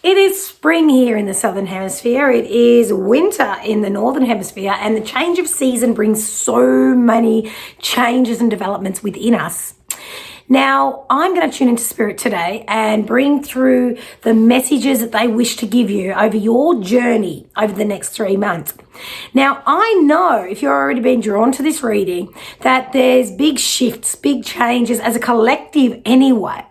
It is spring here in the Southern Hemisphere. It is winter in the Northern Hemisphere, and the change of season brings so many changes and developments within us. Now, I'm going to tune into Spirit today and bring through the messages that they wish to give you over your journey over the next 3 months. Now, I know if you're already been drawn to this reading that there's big shifts, big changes as a collective anyway.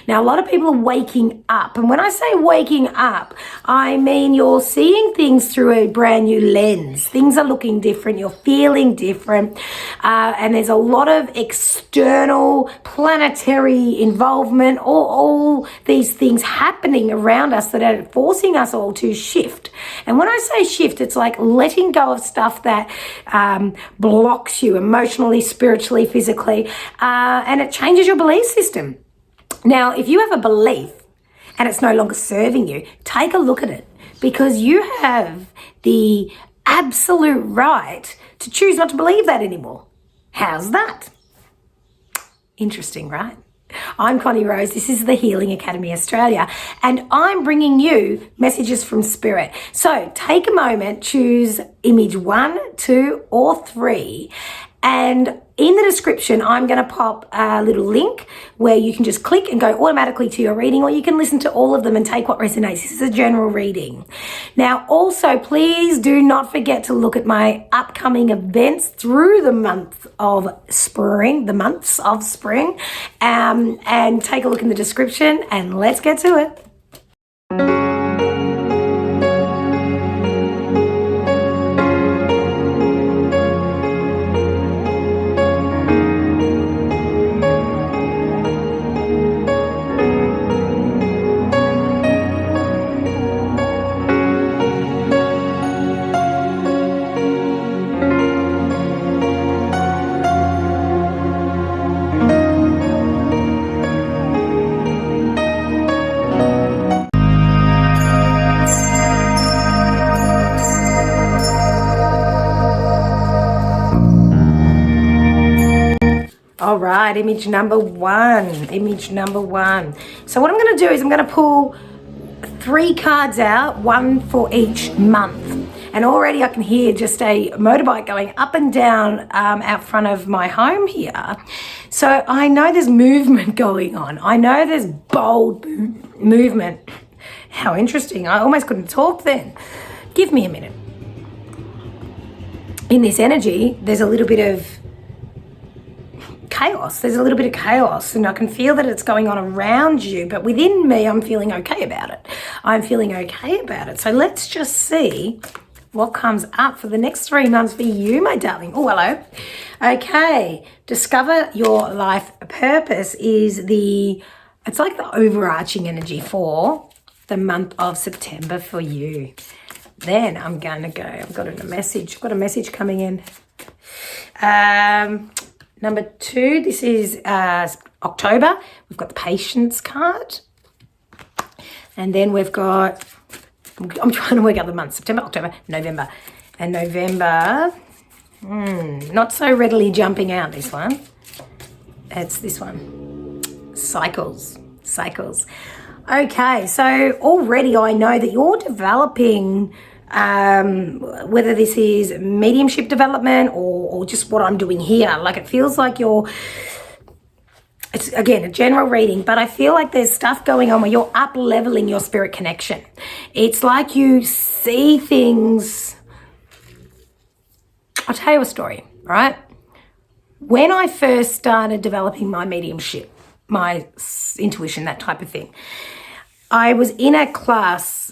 Now, a lot of people are waking up. And when I say waking up, I mean you're seeing things through a brand new lens. Things are looking different. You're feeling different. And there's a lot of external planetary involvement, all these things happening around us that are forcing us all to shift. And when I say shift, it's like letting go of stuff that blocks you emotionally, spiritually, physically, and it changes your belief system. Now, if you have a belief and it's no longer serving you, take a look at it, because you have the absolute right to choose not to believe that anymore. How's that? Interesting, right? I'm Connie Rose. This is the Healing Academy Australia, and I'm bringing you messages from Spirit. So take a moment, choose image 1, 2, or 3, and in the description, I'm going to pop a little link where you can just click and go automatically to your reading, or you can listen to all of them and take what resonates. This is a general reading. Now, also, please do not forget to look at my upcoming events through the months of spring, and take a look in the description, and let's get to it. All right, image number one. So what I'm going to do is I'm going to pull 3 cards out, 1 for each month. And already I can hear just a motorbike going up and down out front of my home here. So I know there's movement going on. I know there's bold movement. How interesting. I almost couldn't talk then. Give me a minute. In this energy, there's a little bit of chaos. There's a little bit of chaos, and I can feel that it's going on around you, but within me, I'm feeling okay about it. So let's just see what comes up for the next 3 months for you, my darling. Oh, hello. Okay. Discover your life purpose is it's like the overarching energy for the month of September for you. Then I'm going to go. I've got a message coming in. Number 2, this is October. We've got the Patience card. And then we've got, I'm trying to work out the months, September, October, November. And November, not so readily jumping out, this one. It's this one, Cycles. Okay, so already I know that you're developing, whether this is mediumship development or just what I'm doing here. Like, it feels like it's again a general reading, but I feel like there's stuff going on where you're up leveling your spirit connection. It's like you see things. I'll tell you a story, right? When I first started developing my mediumship, my intuition, that type of thing, I was in a class,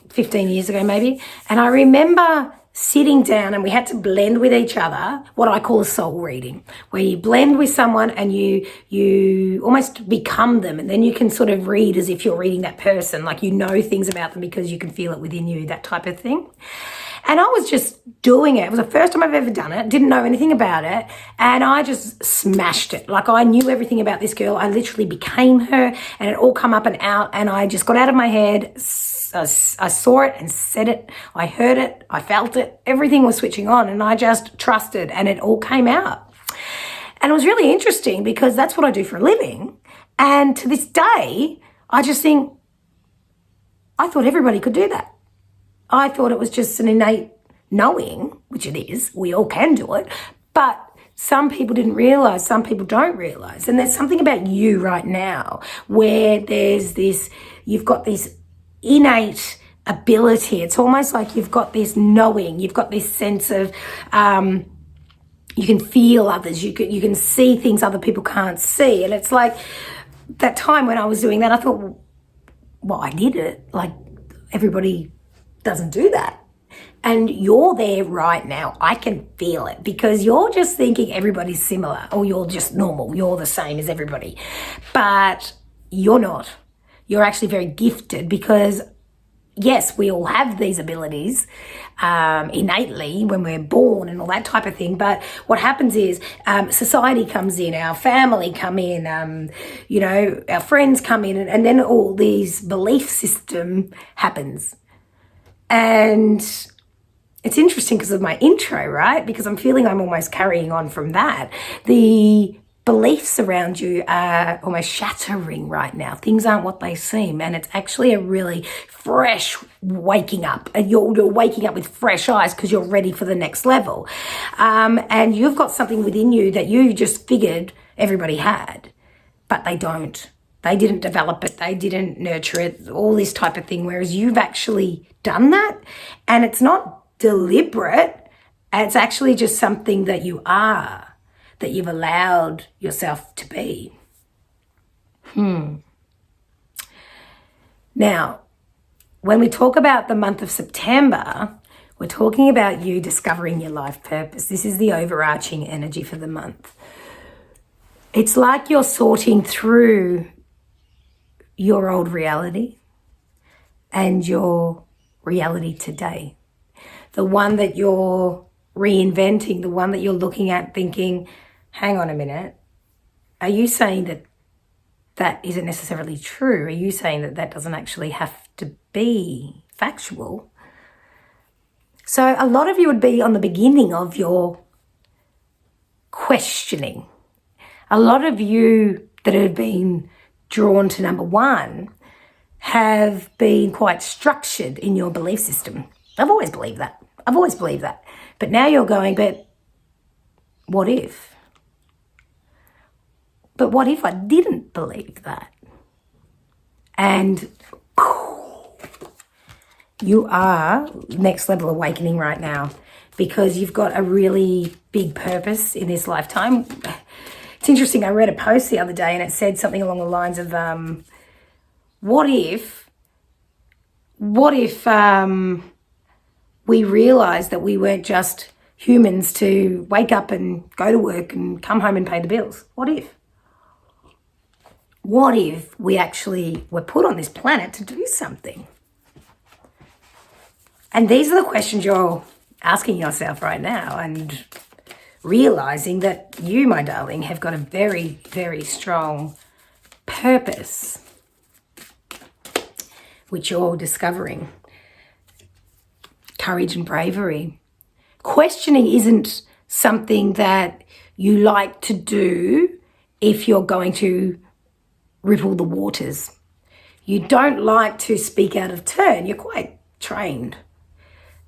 15 years ago maybe, and I remember sitting down and we had to blend with each other, what I call a soul reading, where you blend with someone and you almost become them, and then you can sort of read as if you're reading that person, like you know things about them because you can feel it within you, that type of thing. And I was just doing it. It was the first time I've ever done it, didn't know anything about it, and I just smashed it. Like, I knew everything about this girl. I literally became her, and it all come up and out, and I just got out of my head. I saw it and said it. I heard it. I felt it. Everything was switching on, and I just trusted, and it all came out. And it was really interesting because that's what I do for a living. And to this day, I just think, I thought everybody could do that. I thought it was just an innate knowing, which it is. We all can do it. But some people didn't realize, some people don't realize. And there's something about you right now where there's this, you've got this innate ability. It's almost like you've got this knowing, you've got this sense of, you can feel others, you can see things other people can't see. And it's like that time when I was doing that, I thought, well, I did it. Like, everybody doesn't do that. And you're there right now. I can feel it because you're just thinking everybody's similar or you're just normal. You're the same as everybody. But you're not. You're actually very gifted because, yes, we all have these abilities innately when we're born and all that type of thing. But what happens is society comes in, our family come in, our friends come in, and then all these belief system happens. And it's interesting because of my intro, right? Because I'm feeling I'm almost carrying on from that. The beliefs around you are almost shattering right now. Things aren't what they seem. And it's actually a really fresh waking up. And you're waking up with fresh eyes because you're ready for the next level. And you've got something within you that you just figured everybody had, but they don't. They didn't develop it. They didn't nurture it, all this type of thing. Whereas you've actually done that, and it's not deliberate. It's actually just something that you are, that you've allowed yourself to be. Now, when we talk about the month of September, we're talking about you discovering your life purpose. This is the overarching energy for the month. It's like you're sorting through your old reality and your reality today. The one that you're reinventing, the one that you're looking at thinking, hang on a minute, are you saying that that isn't necessarily true? Are you saying that that doesn't actually have to be factual? So a lot of you would be on the beginning of your questioning. A lot of you that have been drawn to number one have been quite structured in your belief system. I've always believed that. But now you're going, but what if? But what if I didn't believe that? And you are next level awakening right now because you've got a really big purpose in this lifetime. It's interesting, I read a post the other day and it said something along the lines of, what if we realised that we weren't just humans to wake up and go to work and come home and pay the bills? What if? What if we actually were put on this planet to do something? And these are the questions you're asking yourself right now and realising that you, my darling, have got a very, very strong purpose, which you're discovering. Courage and bravery. Questioning isn't something that you like to do if you're going to ripple the waters. You don't like to speak out of turn. You're quite trained.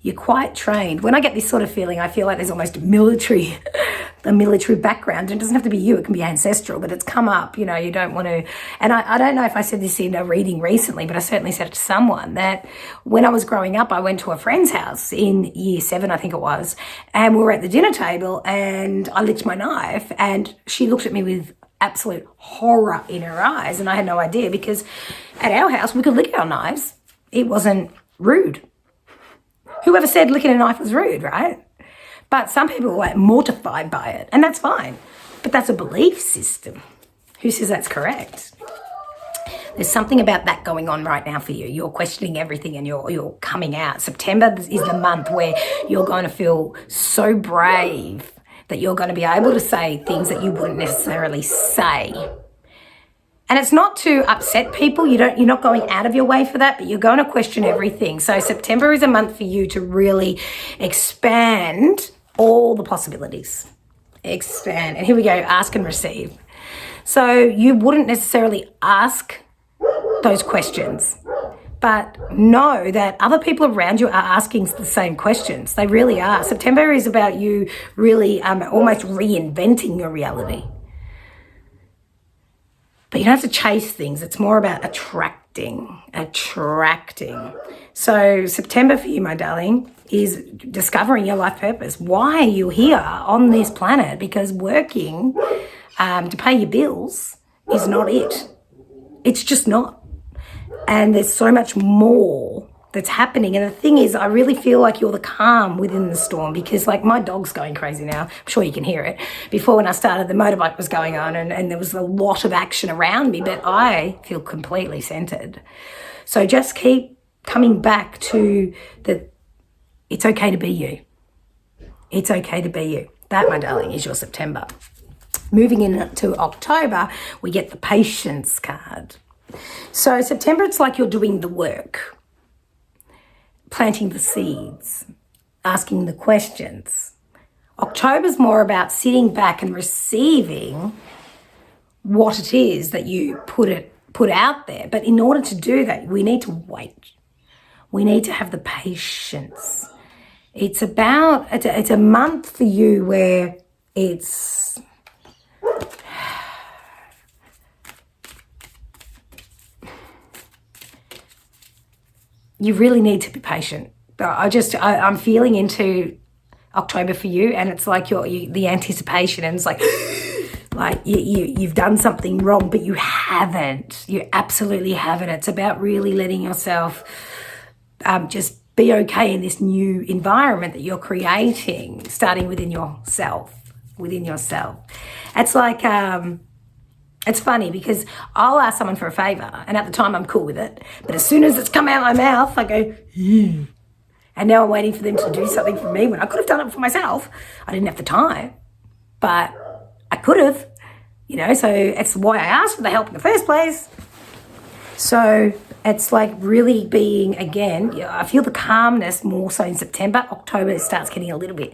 When I get this sort of feeling, I feel like there's almost a military background. And it doesn't have to be you, it can be ancestral, but it's come up, you don't want to. And I don't know if I said this in a reading recently, but I certainly said it to someone that when I was growing up, I went to a friend's house in year 7, I think it was, and we were at the dinner table and I licked my knife and she looked at me with absolute horror in her eyes. And I had no idea because at our house, we could lick our knives. It wasn't rude. Whoever said licking a knife was rude, right? But some people were mortified by it, and that's fine. But that's a belief system. Who says that's correct? There's something about that going on right now for you. You're questioning everything and you're coming out. September is the month where you're going to feel so brave that you're going to be able to say things that you wouldn't necessarily say. And it's not to upset people. You're not going out of your way for that, but you're going to question everything. So September is a month for you to really expand all the possibilities. Expand. And here we go, ask and receive. So you wouldn't necessarily ask those questions, But know that other people around you are asking the same questions. They really are. September is about you really almost reinventing your reality. But you don't have to chase things. It's more about attracting. So September for you, my darling, is discovering your life purpose. Why are you here on this planet? Because working to pay your bills is not it. It's just not. And there's so much more that's happening. And the thing is, I really feel like you're the calm within the storm, because like my dog's going crazy now. I'm sure you can hear it. Before, when I started, the motorbike was going on and there was a lot of action around me, but I feel completely centered. So just keep coming back to that. It's okay to be you. It's okay to be you. That, my darling, is your September. Moving into October, we get the patience card. So September, it's like you're doing the work, planting the seeds, asking the questions. October's more about sitting back and receiving what it is that you put out there. But in order to do that, we need to wait. We need to have the patience. It's a month for you where it's you really need to be patient. I'm feeling into October for you, and it's like the anticipation, and it's like you've done something wrong, but you haven't. You absolutely haven't. It's about really letting yourself just be okay in this new environment that you're creating, starting within yourself. It's like it's funny because I'll ask someone for a favor, and at the time I'm cool with it, but as soon as it's come out of my mouth, I go, yeah. And now I'm waiting for them to do something for me when I could have done it for myself. I didn't have the time, but I could have, so it's why I asked for the help in the first place. So it's like really being, again, I feel the calmness more so in September. October, it starts getting a little bit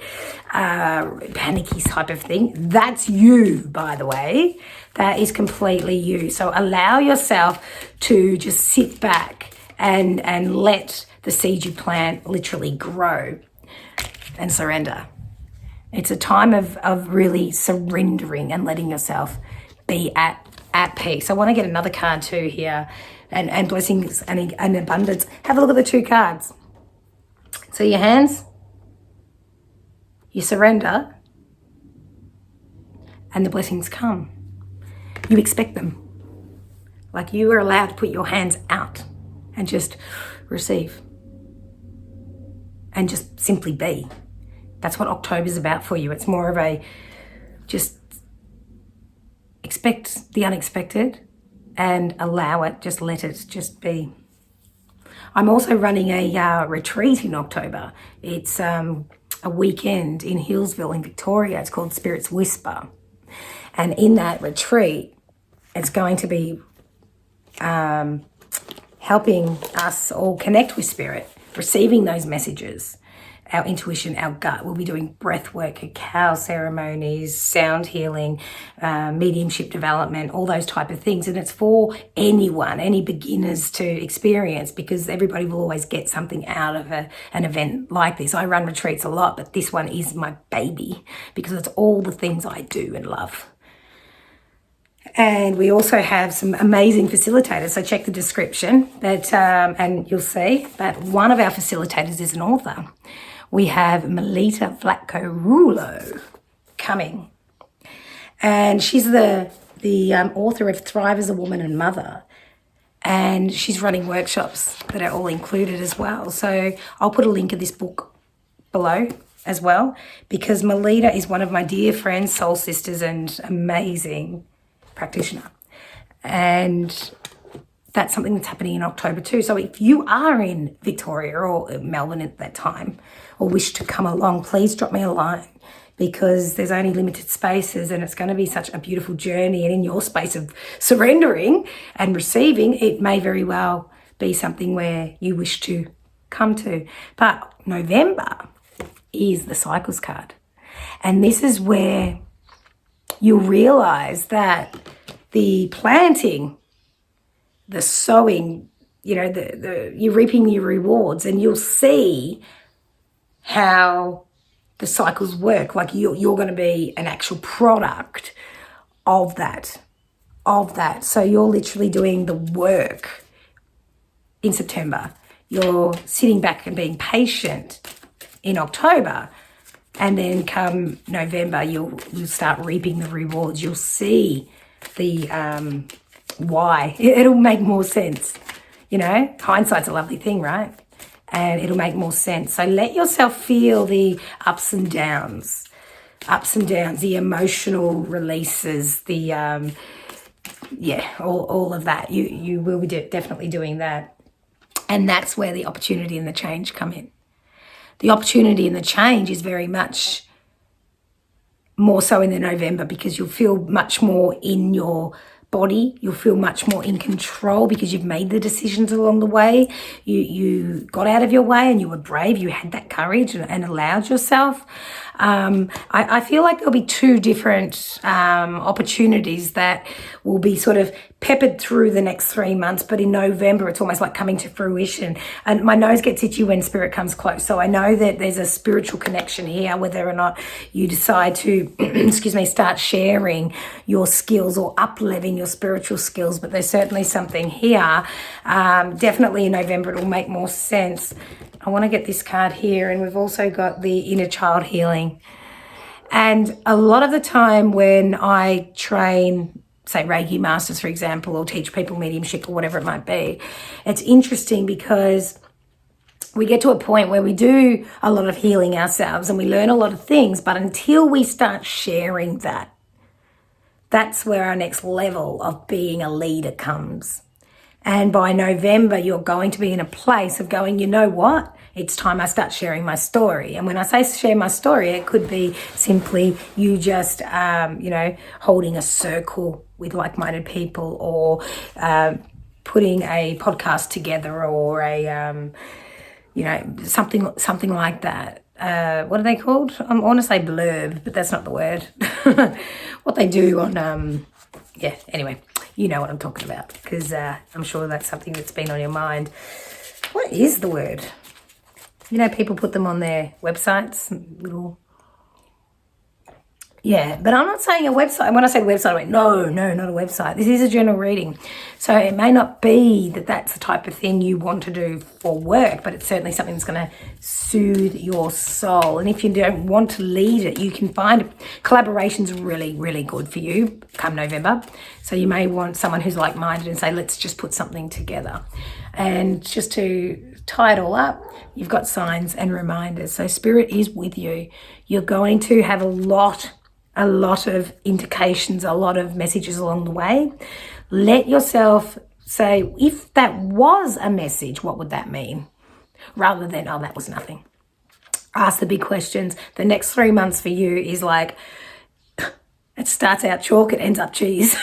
panicky type of thing. That's you, by the way. That is completely you. So allow yourself to just sit back and let the seed you plant literally grow and surrender. It's a time of really surrendering and letting yourself be at peace. I want to get another card too here. And blessings and abundance. Have a look at the two cards. So your hands, you surrender, and the blessings come. You expect them. Like you are allowed to put your hands out and just receive. And just simply be. That's what October is about for you. It's more of a just expect the unexpected and allow it, just let it just be. I'm also running a retreat in October. It's a weekend in Hillsville in Victoria. It's called Spirit's Whisper. And in that retreat, it's going to be helping us all connect with Spirit, receiving those messages, our intuition, our gut. We'll be doing breath work, cacao ceremonies, sound healing, mediumship development, all those type of things. And it's for anyone, any beginners to experience, because everybody will always get something out of an event like this. I run retreats a lot, but this one is my baby because it's all the things I do and love. And we also have some amazing facilitators. So check the description, and you'll see that one of our facilitators is an author. We have Melita Vlatko-Rulo coming. And she's the author of Thrive as a Woman and Mother. And she's running workshops that are all included as well. So I'll put a link of this book below as well, because Melita is one of my dear friends, soul sisters, and amazing practitioner. And that's something that's happening in October too. So if you are in Victoria or Melbourne at that time or wish to come along, please drop me a line, because there's only limited spaces and it's going to be such a beautiful journey. And in your space of surrendering and receiving, it may very well be something where you wish to come to. But November is the cycles card. And this is where you'll realize that the planting, the sowing, you're reaping your rewards, and you'll see how the cycles work. Like you're going to be an actual product of that. So you're literally doing the work in September. You're sitting back and being patient in October, and then come November, you'll start reaping the rewards. You'll see the why. It'll make more sense. Hindsight's a lovely thing, right? And it'll make more sense. So let yourself feel the ups and downs, the emotional releases, the all of that. You will be definitely doing that. And that's where the opportunity and the change come in. The opportunity and the change is very much more so in the November, because you'll feel much more in your body. You'll feel much more in control because you've made the decisions along the way. You got out of your way and you were brave. You had that courage and allowed yourself. I feel like there'll be two different opportunities that will be sort of peppered through the next 3 months, but in November it's almost like coming to fruition. And my nose gets itchy when spirit comes close, so I know that there's a spiritual connection here, whether or not you decide to start sharing your skills or up-leveling your spiritual skills. But there's certainly something here. Definitely in November it'll make more sense. I want to get this card here, and we've also got the inner child healing. And a lot of the time when I train, say, Reiki masters, for example, or teach people mediumship or whatever it might be, it's interesting because we get to a point where we do a lot of healing ourselves and we learn a lot of things, but until we start sharing that, that's where our next level of being a leader comes. And by November, you're going to be in a place of going, you know what? It's time I start sharing my story. And when I say share my story, it could be simply you just, holding a circle with like-minded people, or putting a podcast together, or a, something like that. What are they called? I want to say blurb, but that's not the word. What they do on, anyway. You know what I'm talking about, because I'm sure that's something that's been on your mind. What is the word? People put them on their websites, little... Yeah, but I'm not saying a website. When I said website, I went, no, not a website. This is a general reading. So it may not be that that's the type of thing you want to do for work, but it's certainly something that's going to soothe your soul. And if you don't want to lead it, you can find collaboration's really, really good for you come November. So you may want someone who's like-minded and say, let's just put something together. And just to tie it all up, you've got signs and reminders. So spirit is with you. You're going to have a lot of indications, a lot of messages along the way. Let yourself say, if that was a message, what would that mean? Rather than, oh, that was nothing. Ask the big questions. The next 3 months for you is like, it starts out chalk, it ends up cheese,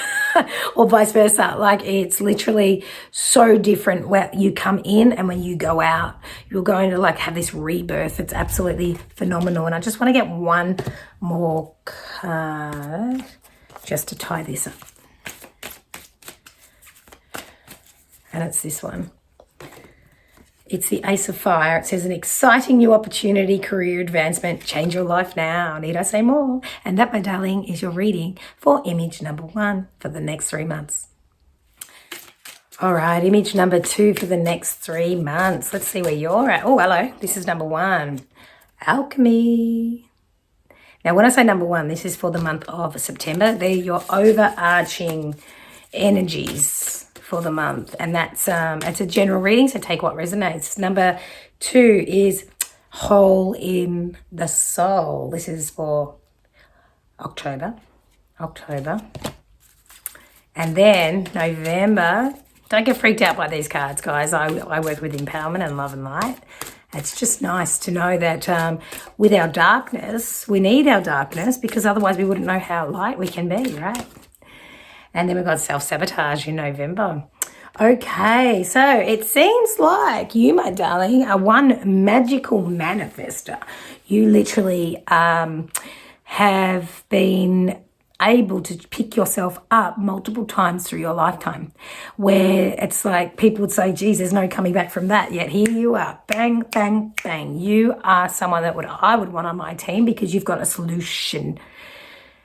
or vice versa. Like, it's literally so different where you come in and when you go out, you're going to like have this rebirth. It's absolutely phenomenal. And I just want to get one more card just to tie this up. And it's this one. It's the Ace of Fire. It says, an exciting new opportunity, career advancement, change your life now. Need I say more? And that, my darling, is your reading for image number 1 for the next 3 months. All right, image number 2 for the next 3 months. Let's see where you're at. Oh, hello. This is number 1. Alchemy. Now, when I say number 1, this is for the month of September. They're your overarching energies for the month, and that's it's a general reading, so take what resonates. Number 2 is Hole in the Soul. This is for October, and then November. Don't get freaked out by these cards, guys. I work with empowerment and love and light. It's just nice to know that with our darkness, we need our darkness, because otherwise we wouldn't know how light we can be, right? And then we've got self-sabotage in November. Okay, so it seems like you, my darling, are one magical manifester. You literally have been able to pick yourself up multiple times through your lifetime, where it's like people would say, geez, there's no coming back from that, yet here you are, bang, bang, bang. You are someone that I would want on my team, because you've got a solution.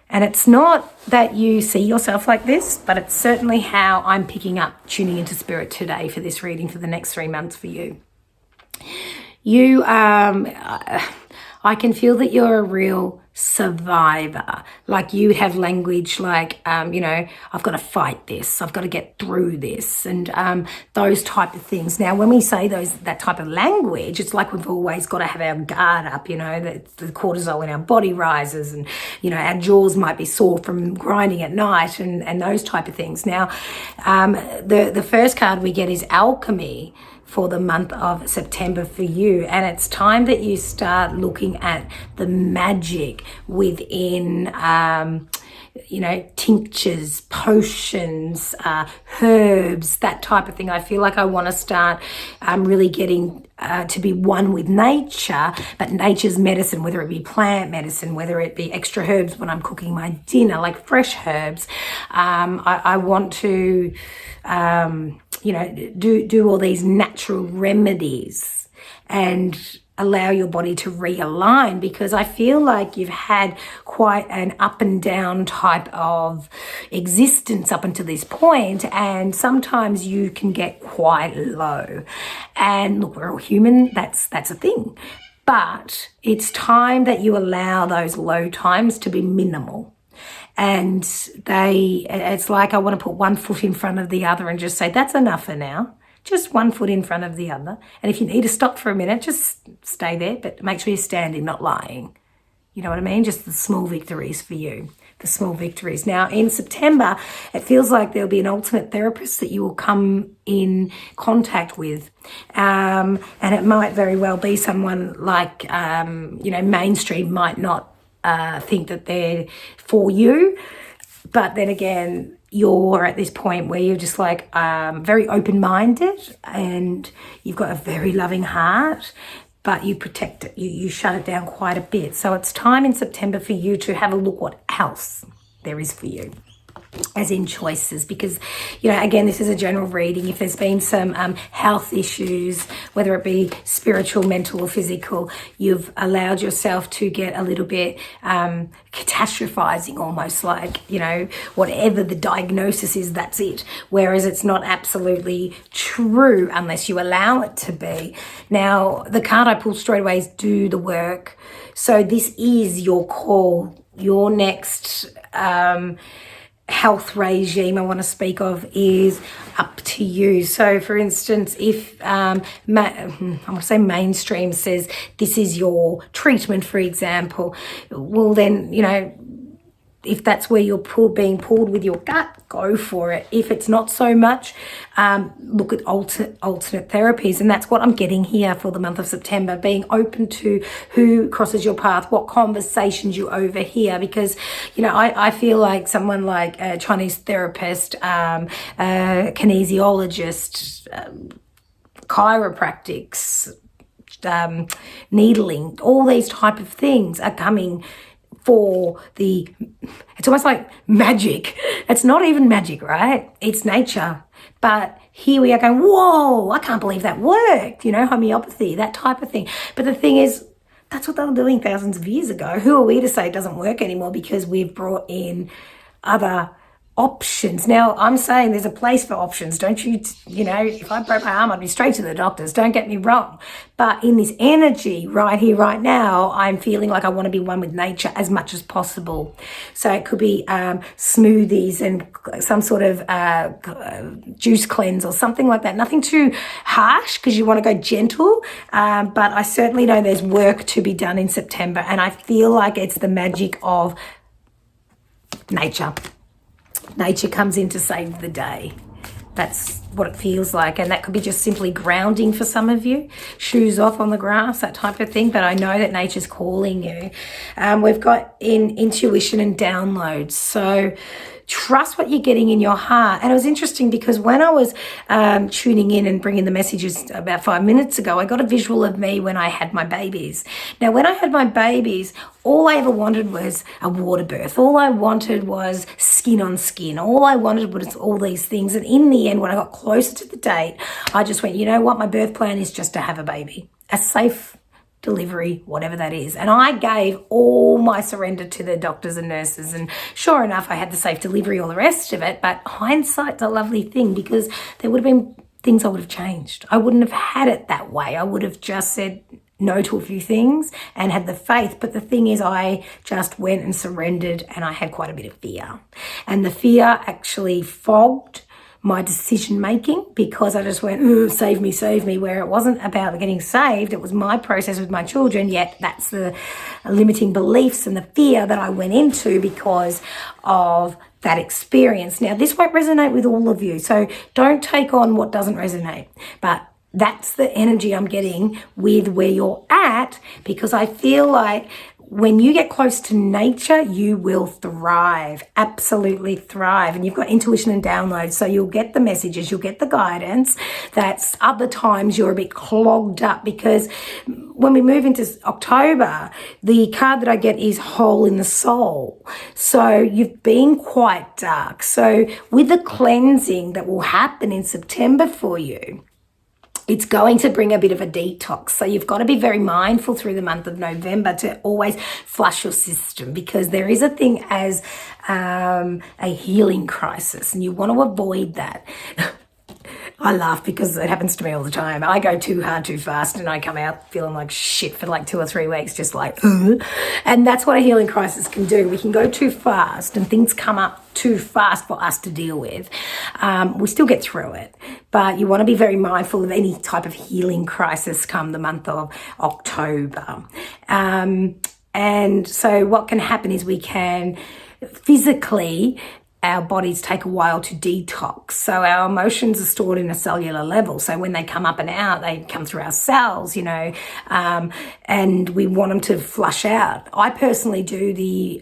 And it's not that you see yourself like this, but it's certainly how I'm picking up, tuning into spirit today for this reading for the next 3 months for you. You, I can feel that you're a real survivor. Like you have language like, I've got to fight this, I've got to get through this, and those type of things. Now, when we say that type of language, it's like we've always got to have our guard up, that the cortisol in our body rises, and, our jaws might be sore from grinding at night, and those type of things. Now, the first card we get is alchemy for the month of September for you. And it's time that you start looking at the magic within, tinctures, potions, herbs, that type of thing. I feel like I want to start really getting to be one with nature, but nature's medicine, whether it be plant medicine, whether it be extra herbs when I'm cooking my dinner, like fresh herbs. I want to, do all these natural remedies and allow your body to realign, because I feel like you've had quite an up and down type of existence up until this point, and sometimes you can get quite low. And look, we're all human, that's a thing. But it's time that you allow those low times to be minimal. And it's like I want to put one foot in front of the other and just say, that's enough for now. Just one foot in front of the other. And if you need to stop for a minute, just stay there, but make sure you're standing, not lying. You know what I mean? Just the small victories for you, the small victories. Now, in September, it feels like there'll be an ultimate therapist that you will come in contact with. And it might very well be someone like, mainstream might not think that they're for you. But then again, you're at this point where you're just like very open-minded, and you've got a very loving heart, but you protect it. You shut it down quite a bit. So it's time in September for you to have a look what else there is for you, as in choices, because, again, this is a general reading. If there's been some health issues, whether it be spiritual, mental, or physical, you've allowed yourself to get a little bit catastrophizing, almost like, whatever the diagnosis is, that's it. Whereas it's not absolutely true unless you allow it to be. Now, the card I pulled straight away is do the work. So this is your call, your next health regime I want to speak of is up to you. So for instance, if I want to say mainstream says this is your treatment, for example, well then, if that's where you're being pulled with your gut, go for it. If it's not so much, look at alternate therapies. And that's what I'm getting here for the month of September, being open to who crosses your path, what conversations you overhear. Because, I feel like someone like a Chinese therapist, a kinesiologist, chiropractics, needling, all these type of things are coming for it's almost like magic. It's not even magic, right? It's nature. But here we are going, whoa, I can't believe that worked, homeopathy, that type of thing. But the thing is, that's what they were doing thousands of years ago. Who are we to say it doesn't work anymore because we've brought in other options? Now, I'm saying there's a place for options. Don't you, if I broke my arm, I'd be straight to the doctors. Don't get me wrong. But in this energy right here, right now, I'm feeling like I want to be one with nature as much as possible. So it could be smoothies and some sort of juice cleanse or something like that. Nothing too harsh because you want to go gentle. But I certainly know there's work to be done in September. And I feel like it's the magic of nature. Nature comes in to save the day. That's what it feels like. And that could be just simply grounding for some of you, shoes off on the grass, that type of thing. But I know that nature's calling you. We've got in intuition and downloads. So trust what you're getting in your heart. And it was interesting because when I was tuning in and bringing the messages about 5 minutes ago, I got a visual of me when I had my babies. Now, when I had my babies, all I ever wanted was a water birth. All I wanted was skin on skin. All I wanted was all these things. And in the end, when I got closer to the date, I just went, you know what? My birth plan is just to have a baby, a safe delivery, whatever that is. And I gave all my surrender to the doctors and nurses. And sure enough, I had the safe delivery, all the rest of it. But hindsight's a lovely thing, because there would have been things I would have changed. I wouldn't have had it that way. I would have just said no to a few things and had the faith. But the thing is, I just went and surrendered, and I had quite a bit of fear. And the fear actually fogged my decision making, because I just went, save me, where it wasn't about getting saved. It was my process with my children. Yet that's the limiting beliefs and the fear that I went into because of that experience. Now, this won't resonate with all of you, so don't take on what doesn't resonate. But that's the energy I'm getting with where you're at, because I feel like when you get close to nature, you will thrive, absolutely thrive. And you've got intuition and downloads, so you'll get the messages, you'll get the guidance. That's other times you're a bit clogged up, because when we move into October, the card that I get is whole in the soul. So you've been quite dark. So with the cleansing that will happen in September for you, it's going to bring a bit of a detox. So you've got to be very mindful through the month of November to always flush your system, because there is a thing as a healing crisis, and you want to avoid that. I laugh because it happens to me all the time. I go too hard, too fast, and I come out feeling like shit for like 2 or 3 weeks, just like, and that's what a healing crisis can do. We can go too fast and things come up too fast for us to deal with. We still get through it, but you want to be very mindful of any type of healing crisis come the month of October. And so what can happen is we can physically, our bodies take a while to detox. So our emotions are stored in a cellular level. So when they come up and out, they come through our cells, and we want them to flush out. I personally do the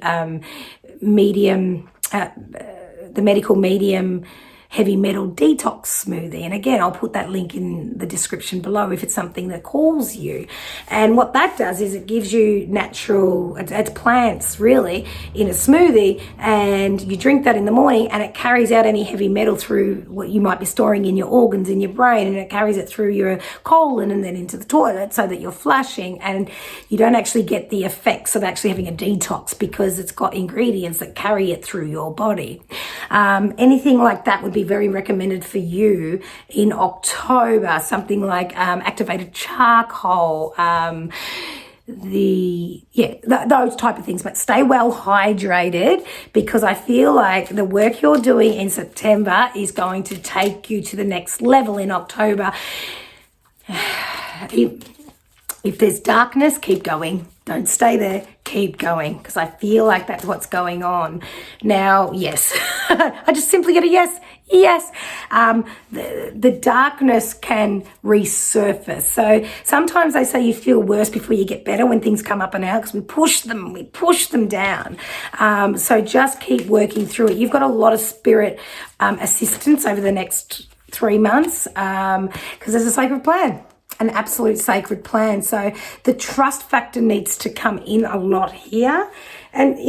medical medium heavy metal detox smoothie. And again, I'll put that link in the description below if it's something that calls you. And what that does is it gives you natural, it's plants really in a smoothie, and you drink that in the morning, and it carries out any heavy metal through what you might be storing in your organs, in your brain, and it carries it through your colon and then into the toilet, so that you're flushing, and you don't actually get the effects of actually having a detox, because it's got ingredients that carry it through your body. Anything like that would be very recommended for you in October. Something like activated charcoal, those type of things. But stay well hydrated, because I feel like the work you're doing in September is going to take you to the next level in October. If there's darkness, keep going. Don't stay there. Keep going, because I feel like that's what's going on. Now, yes, I just simply get a yes. Yes, the darkness can resurface. So sometimes they say you feel worse before you get better when things come up and out, because we push them down. So just keep working through it. You've got a lot of spirit assistance over the next 3 months, because there's a sacred plan. An absolute sacred plan. So the trust factor needs to come in a lot here. And,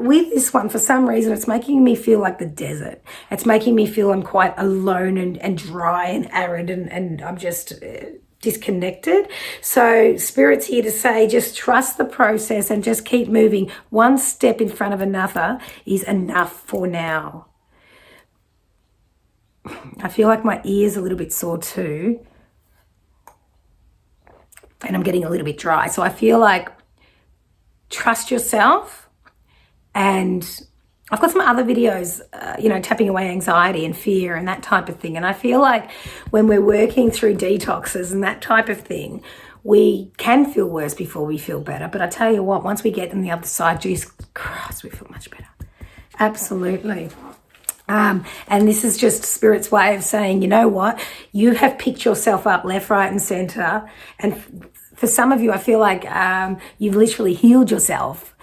with this one, for some reason, it's making me feel like the desert. It's making me feel I'm quite alone and dry and arid, and I'm just disconnected. So Spirit's here to say, just trust the process and just keep moving. One step in front of another is enough for now. I feel like my ear's a little bit sore too. And I'm getting a little bit dry. So I feel like trust yourself. And I've got some other videos, tapping away anxiety and fear and that type of thing. And I feel like when we're working through detoxes and that type of thing, we can feel worse before we feel better. But I tell you what, once we get on the other side, Jesus Christ, we feel much better. Absolutely. And this is just Spirit's way of saying, you know what, you have picked yourself up left, right, and center. And for some of you, I feel like you've literally healed yourself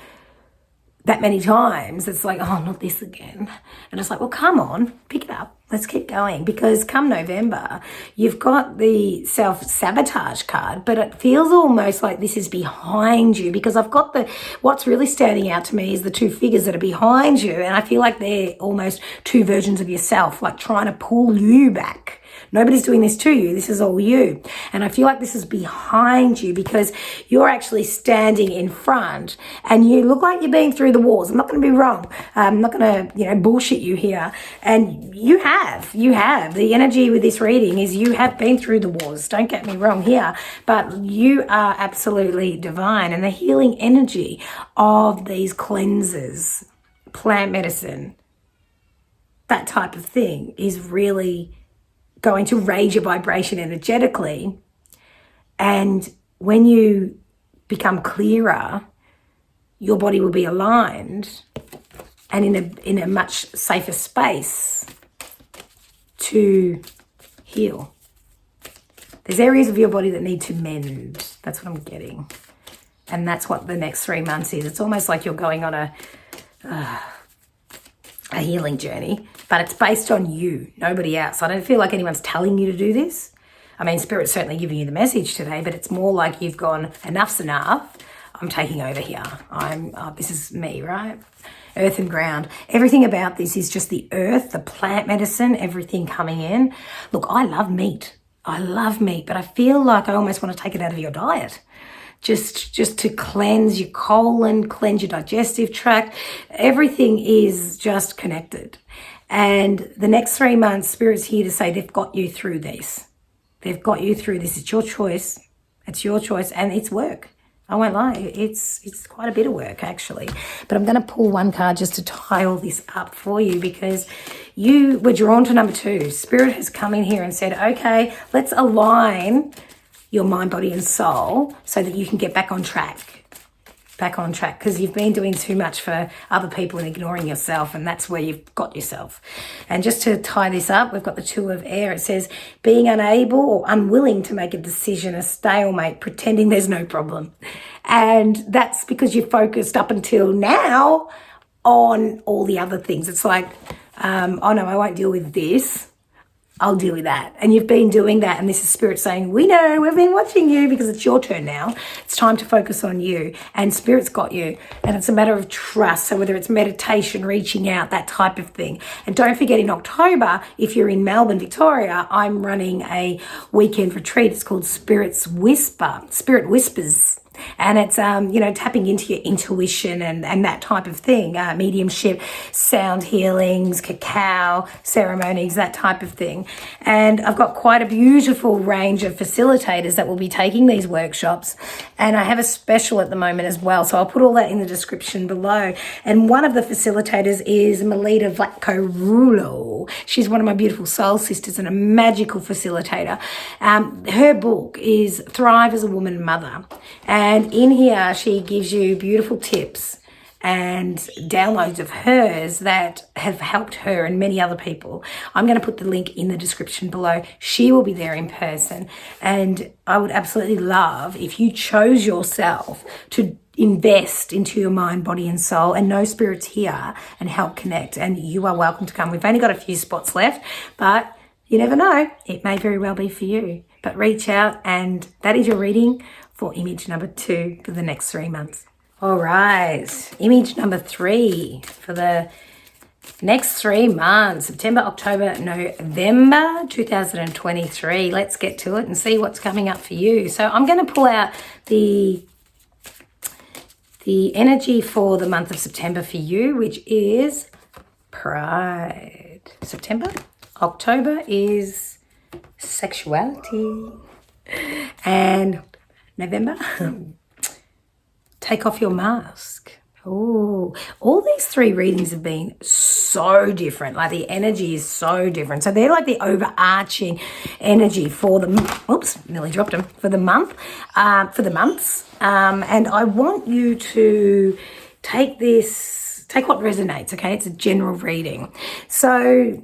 that many times, it's like, oh, not this again. And it's like, well, come on, pick it up. Let's keep going, because come November, you've got the self-sabotage card, but it feels almost like this is behind you, because I've got what's really standing out to me is the two figures that are behind you. And I feel like they're almost two versions of yourself, like trying to pull you back. Nobody's doing this to you. This is all you. And I feel like this is behind you, because you're actually standing in front and you look like you're being through the walls. I'm not going to be wrong. I'm not going to, bullshit you here. And you have. The energy with this reading is you have been through the wars. Don't get me wrong here. But you are absolutely divine. And the healing energy of these cleansers, plant medicine, that type of thing is really going to raise your vibration energetically. And when you become clearer, your body will be aligned and in a much safer space to heal. There's areas of your body that need to mend. That's what I'm getting. And that's what the next 3 months is. It's almost like you're going on a healing journey, but it's based on you, nobody else. I don't feel like anyone's telling you to do this. I mean, Spirit's certainly giving you the message today, but it's more like you've gone, enough's enough. I'm taking over here. This is me, right? Earth and ground. Everything about this is just the earth, the plant medicine, everything coming in. Look, I love meat. But I feel like I almost want to take it out of your diet. Just to cleanse your colon, cleanse your digestive tract. Everything is just connected. And the next 3 months, Spirit's here to say they've got you through this. They've got you through this. It's your choice. It's your choice, and it's work. I won't lie. It's quite a bit of work, actually. But I'm going to pull one card just to tie all this up for you, because you were drawn to number 2. Spirit has come in here and said, okay, let's align your mind, body, and soul so that you can get back on track, because you've been doing too much for other people and ignoring yourself, and that's where you've got yourself. And just to tie this up, we've got the 2 of air. It says being unable or unwilling to make a decision, a stalemate, pretending there's no problem. And that's because you're focused up until now on all the other things. It's like, oh no, I won't deal with this. I'll deal with that. And you've been doing that, and this is Spirit saying, we know, we've been watching you, because it's your turn now. It's time to focus on you, and Spirit's got you. And it's a matter of trust. So whether it's meditation, reaching out, that type of thing. And don't forget, in October, if you're in Melbourne, Victoria, I'm running a weekend retreat. It's called Spirit Whispers. And it's, tapping into your intuition and that type of thing, mediumship, sound healings, cacao ceremonies, that type of thing. And I've got quite a beautiful range of facilitators that will be taking these workshops. And I have a special at the moment as well. So I'll put all that in the description below. And one of the facilitators is Melita Vlatko-Rulo. She's one of my beautiful soul sisters and a magical facilitator. Her book is Thrive as a Woman Mother. And in here, she gives you beautiful tips and downloads of hers that have helped her and many other people. I'm going to put the link in the description below. She will be there in person. And I would absolutely love if you chose yourself to invest into your mind, body, and soul, and know Spirit's here and help connect. And you are welcome to come. We've only got a few spots left, but you never know. It may very well be for you. But reach out, and that is your reading for image number 2 for the next 3 months. All right, image number 3 for the next 3 months, September, October, November 2023. Let's get to it and see what's coming up for you. So I'm going to pull out the energy for the month of September for you, which is Pride. September. October is sexuality. And November, take off your mask. Oh, all these 3 readings have been so different. Like the energy is so different. So they're like the overarching energy for the, oops, nearly dropped them, for the month, for the months. And I want you to take what resonates, okay? It's a general reading. So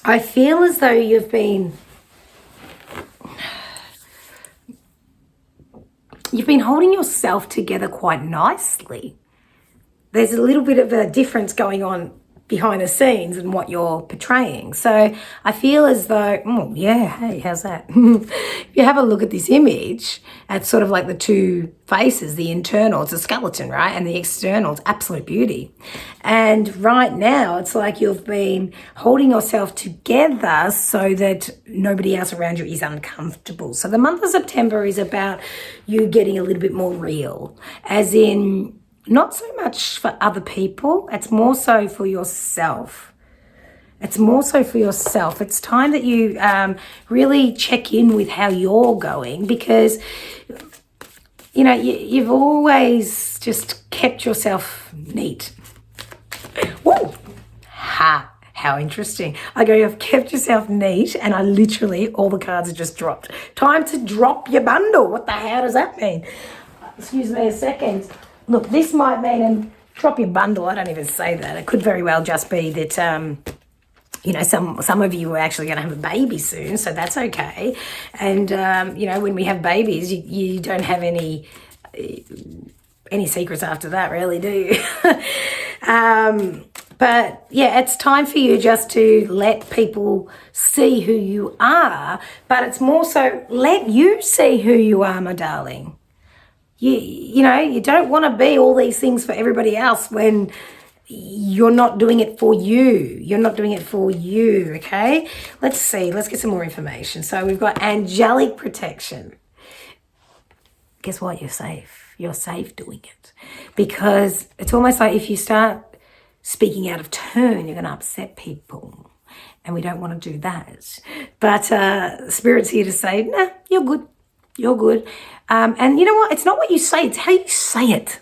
I feel as though you've been holding yourself together quite nicely. there's a little bit of a difference going on behind the scenes and what you're portraying. So I feel as though, oh yeah, hey, how's that? If you have a look at this image, it's sort of like the two faces, the internal, it's a skeleton, right? And the external, it's absolute beauty. And right now, it's like you've been holding yourself together so that nobody else around you is uncomfortable. So the month of September is about you getting a little bit more real, as in, not so much for other people, it's more so for yourself. It's more so for yourself. It's time that you really check in with how you're going, because, you know, you've always just kept yourself neat. Whoa! Ha! How interesting. I go, you've kept yourself neat, and I literally, all the cards are just dropped. Time to drop your bundle. What the hell does that mean? Excuse me a second. Look, this might mean drop your bundle. I don't even say that. It could very well just be that, you know, some of you are actually going to have a baby soon, so that's okay. And, you know, when we have babies, you don't have any secrets after that, really, do you? But, yeah, it's time for you just to let people see who you are, but it's more so let you see who you are, my darling. You know, you don't want to be all these things for everybody else when you're not doing it for you. You're not doing it for you, okay? Let's see. Let's get some more information. So we've got angelic protection. Guess what? You're safe. You're safe doing it. Because it's almost like if you start speaking out of turn, you're going to upset people. And we don't want to do that. But Spirit's here to say, nah, you're good. You're good. And you know what? It's not what you say. It's how you say it.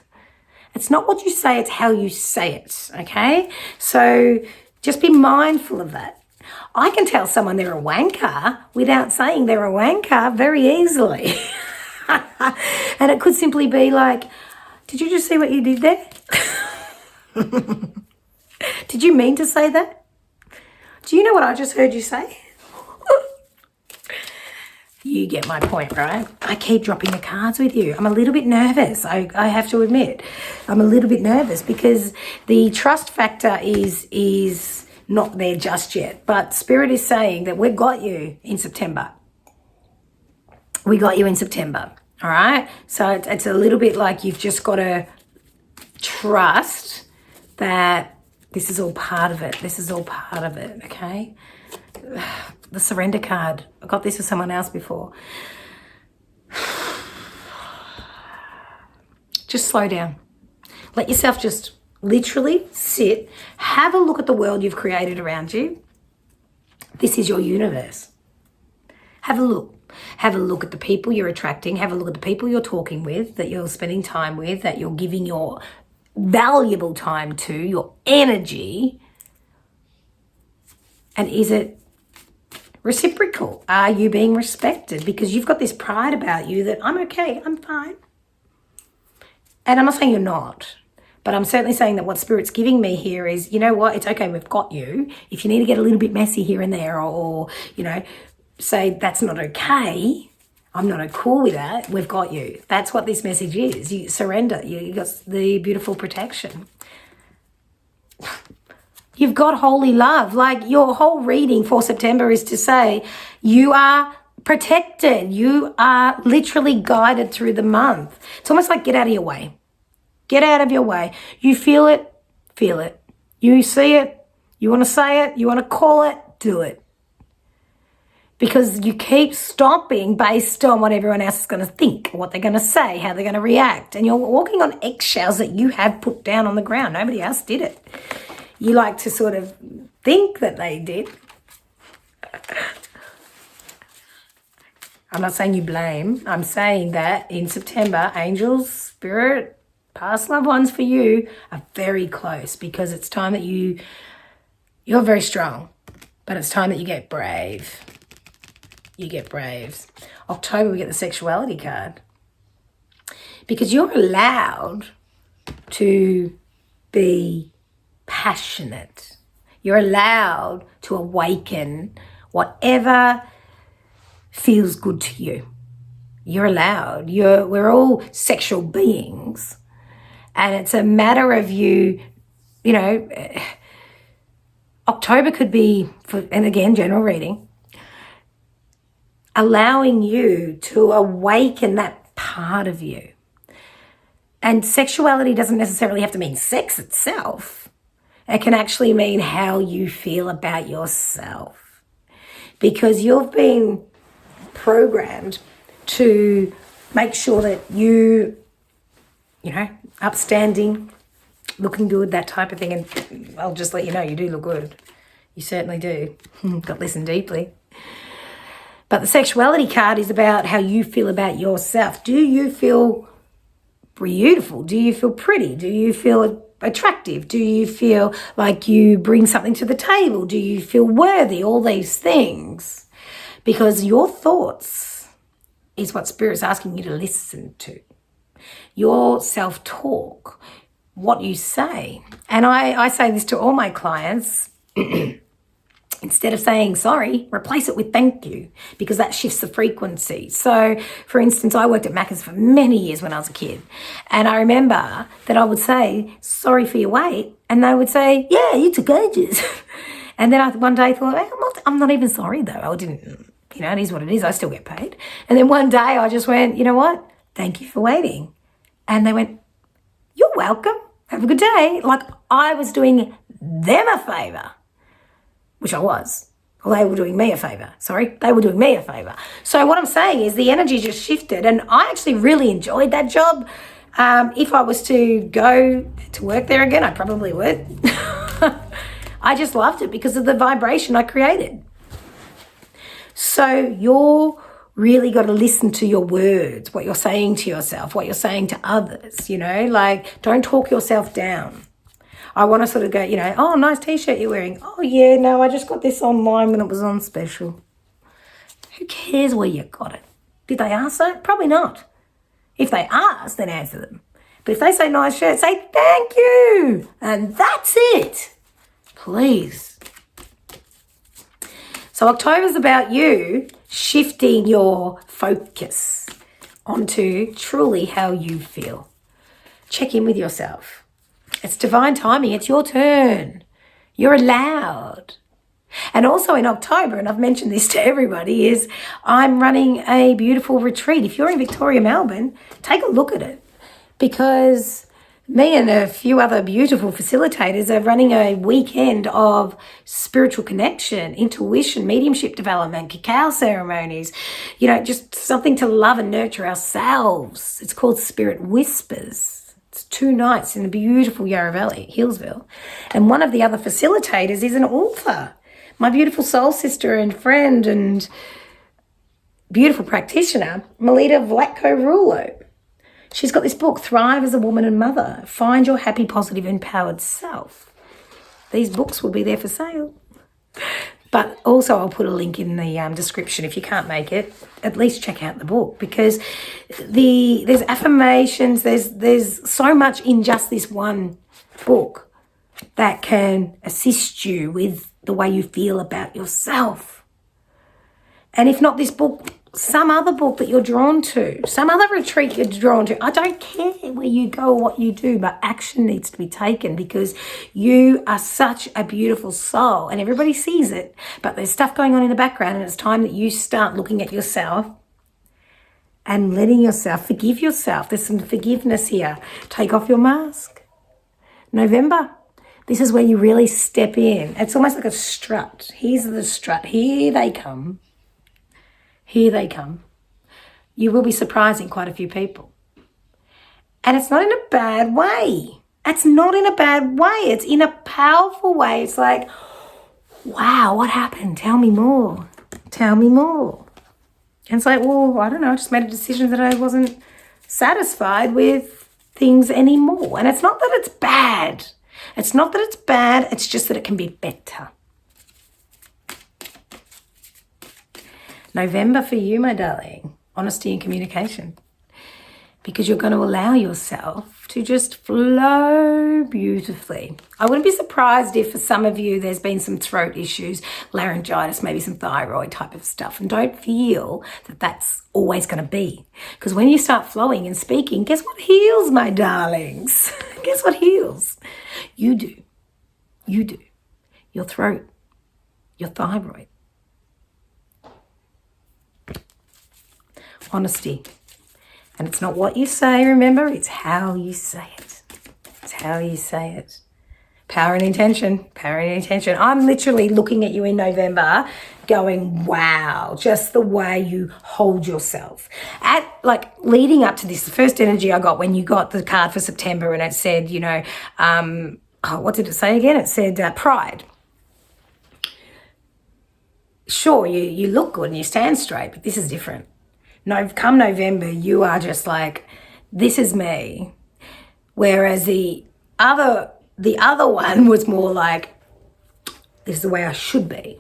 It's not what you say. It's how you say it. Okay? So just be mindful of that. I can tell someone they're a wanker without saying they're a wanker very easily. And it could simply be like, did you just see what you did there? Did you mean to say that? Do you know what I just heard you say? You get my point, right? I keep dropping the cards with you. I'm a little bit nervous. I have to admit, I'm a little bit nervous because the trust factor is not there just yet. But Spirit is saying that we've got you in September. We got you in September, all right? So it's a little bit like you've just got to trust that this is all part of it. This is all part of it, okay? The surrender card. I got this with someone else before. Just slow down. Let yourself just literally sit. Have a look at the world you've created around you. This is your universe. Have a look. Have a look at the people you're attracting. Have a look at the people you're talking with, that you're spending time with, that you're giving your valuable time to, your energy. And is it reciprocal? Are you being respected? Because you've got this pride about you that I'm okay, I'm fine. And I'm not saying you're not, but I'm certainly saying that what Spirit's giving me here is, you know what, it's okay, we've got you. If you need to get a little bit messy here and there, or you know, say that's not okay, I'm not cool with that, we've got you. That's what this message is. You surrender. You got the beautiful protection. You've got holy love. Like, your whole reading for September is to say you are protected. You are literally guided through the month. It's almost like get out of your way. Get out of your way. You feel it, feel it. You see it, you want to say it, you want to call it, do it. Because you keep stopping based on what everyone else is going to think, what they're going to say, how they're going to react. And you're walking on eggshells that you have put down on the ground. Nobody else did it. You like to sort of think that they did. I'm not saying you blame. I'm saying that in September, angels, spirit, past loved ones for you are very close, because it's time that you're very strong, but it's time that you get brave. You get brave. October, we get the sexuality card. Because you're allowed to be passionate. You're allowed to awaken whatever feels good to you. You're allowed. We're all sexual beings. And it's a matter of you, you know, October could be, and again, general reading, allowing you to awaken that part of you. And sexuality doesn't necessarily have to mean sex itself. It can actually mean how you feel about yourself. Because you've been programmed to make sure that you know, upstanding, looking good, that type of thing. And I'll just let you know, you do look good. You certainly do. Got to listen deeply. But the sexuality card is about how you feel about yourself. Do you feel beautiful? Do you feel pretty? Do you feel attractive? Do you feel like you bring something to the table? Do you feel worthy? All these things. Because your thoughts is what Spirit's asking you to listen to. Your self-talk, what you say. And I say this to all my clients. Instead of saying sorry, replace it with thank you, because that shifts the frequency. So, for instance, I worked at Macca's for many years when I was a kid. And I remember that I would say, sorry for your weight. And they would say, yeah, you took ages. And then I one day thought, hey, I'm not even sorry though. I didn't, you know, it is what it is. I still get paid. And then one day I just went, you know what? Thank you for waiting. And they went, you're welcome. Have a good day. Like I was doing them a favor, which I was. Well, they were doing me a favor. Sorry, they were doing me a favor. So what I'm saying is the energy just shifted, and I actually really enjoyed that job. If I was to go to work there again, I probably would. I just loved it because of the vibration I created. So you're really got to listen to your words, what you're saying to yourself, what you're saying to others, you know, like don't talk yourself down. I want to sort of go, you know, oh, nice t-shirt you're wearing. Oh, yeah, no, I just got this online when it was on special. Who cares where you got it? Did they ask that? Probably not. If they ask, then answer them. But if they say nice shirt, say thank you. And that's it. Please. So October's about you shifting your focus onto truly how you feel. Check in with yourself. It's divine timing. It's your turn. You're allowed. And also in October, and I've mentioned this to everybody, is I'm running a beautiful retreat. If you're in Victoria, Melbourne, take a look at it. Because me and a few other beautiful facilitators are running a weekend of spiritual connection, intuition, mediumship development, cacao ceremonies, you know, just something to love and nurture ourselves. It's called Spirit Whispers. It's 2 nights in the beautiful Yarra Valley, Hillsville. And one of the other facilitators is an author, my beautiful soul sister and friend and beautiful practitioner, Melita Vlatko-Rulo. She's got this book, Thrive as a Woman and Mother, Find Your Happy, Positive, Empowered Self. These books will be there for sale. But also I'll put a link in the description if you can't make it. At least check out the book, because there's affirmations, there's so much in just this one book that can assist you with the way you feel about yourself. And if not this book, some other book that you're drawn to, some other retreat you're drawn to. I don't care where you go or what you do, but action needs to be taken, because you are such a beautiful soul and everybody sees it, but there's stuff going on in the background, and it's time that you start looking at yourself and letting yourself forgive yourself. There's some forgiveness here. Take off your mask. November, this is where you really step in. It's almost like a strut. Here's the strut. Here they come. Here they come. You will be surprising quite a few people. And it's not in a bad way. It's not in a bad way. It's in a powerful way. It's like, wow, what happened? Tell me more. Tell me more. And it's like, well, I don't know. I just made a decision that I wasn't satisfied with things anymore. And it's not that it's bad. It's not that it's bad. It's just that it can be better. November for you, my darling. Honesty and communication. because you're going to allow yourself to just flow beautifully. I wouldn't be surprised if for some of you there's been some throat issues, laryngitis, maybe some thyroid type of stuff, and don't feel that that's always going to be. Because when you start flowing and speaking, guess what heals, my darlings? Guess what heals? You do. You do. Your throat, your thyroid. Honesty. And it's not what you say, remember, it's how you say it. It's how you say it. Power and intention, power and intention. I'm literally looking at you in November going, wow, just the way you hold yourself. Leading up to this, the first energy I got when you got the card for September, and it said, what did it say again? It said pride. Sure, you look good and you stand straight, but this is different. Come November, you are just like, this is me. Whereas the other one was more like, this is the way I should be.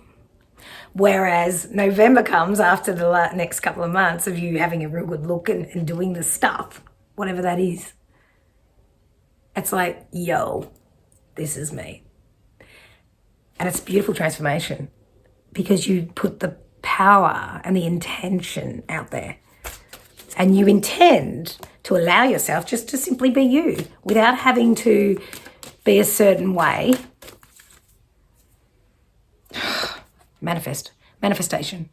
Whereas November comes after the next couple of months of you having a real good look and doing the stuff, whatever that is. It's like, yo, this is me. And it's a beautiful transformation because you put the power and the intention out there. And you intend to allow yourself just to simply be you without having to be a certain way. Manifestation.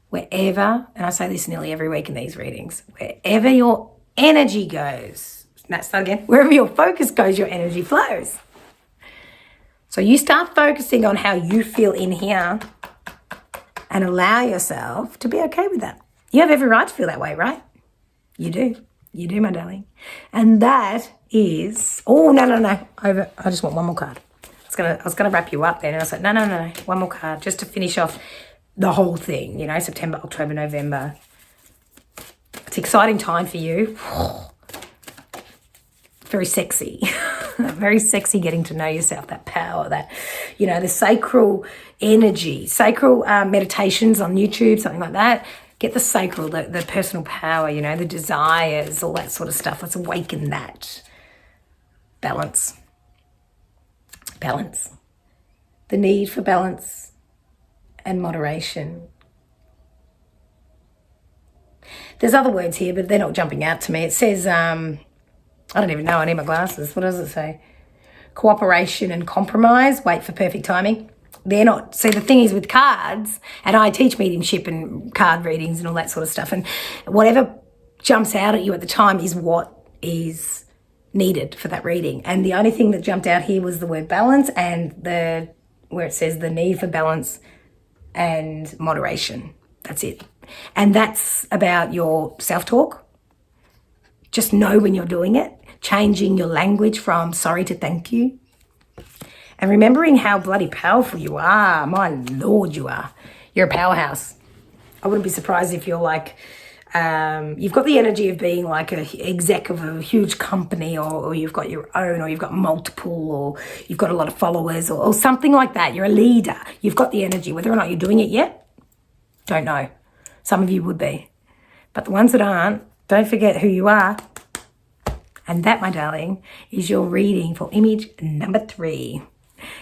Wherever, and I say this nearly every week in these readings, wherever your energy goes, start again, wherever your focus goes, your energy flows. So you start focusing on how you feel in here and allow yourself to be okay with that. You have every right to feel that way, right? You do. You do, my darling. And that is, no. I just want one more card. I was gonna wrap you up then, and I was like, no. One more card just to finish off the whole thing, September, October, November. It's an exciting time for you. Very sexy. Very sexy getting to know yourself, that power, that, the sacral energy, sacral meditations on YouTube, something like that. Get the sacral, the personal power, the desires, all that sort of stuff. Let's awaken that. Balance. The need for balance and moderation. There's other words here, but they're not jumping out to me. It says, I don't even know, I need my glasses. What does it say? Cooperation and compromise, wait for perfect timing. They're not, see the thing is with cards, and I teach mediumship and card readings and all that sort of stuff, and whatever jumps out at you at the time is what is needed for that reading. And the only thing that jumped out here was the word balance and where it says the need for balance and moderation. That's it. And that's about your self-talk. Just know when you're doing it, changing your language from sorry to thank you. And remembering how bloody powerful you are. My Lord, you are. You're a powerhouse. I wouldn't be surprised if you're like, you've got the energy of being like an exec of a huge company, or you've got your own, or you've got multiple, or you've got a lot of followers, or something like that. You're a leader. You've got the energy. Whether or not you're doing it yet, don't know. Some of you would be. But the ones that aren't, don't forget who you are. And that, my darling, is your reading for image number 3.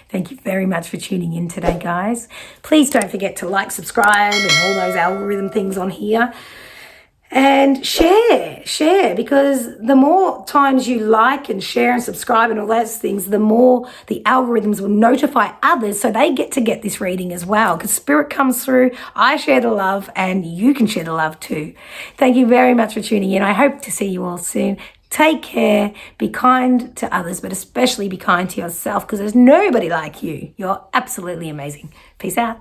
Thank you very much for tuning in today, guys. Please don't forget to like, subscribe, and all those algorithm things on here. And share, because the more times you like and share and subscribe and all those things, the more the algorithms will notify others so they get to get this reading as well. Because spirit comes through, I share the love, and you can share the love too. Thank you very much for tuning in. I hope to see you all soon. Take care, be kind to others, but especially be kind to yourself, because there's nobody like you. You're absolutely amazing. Peace out.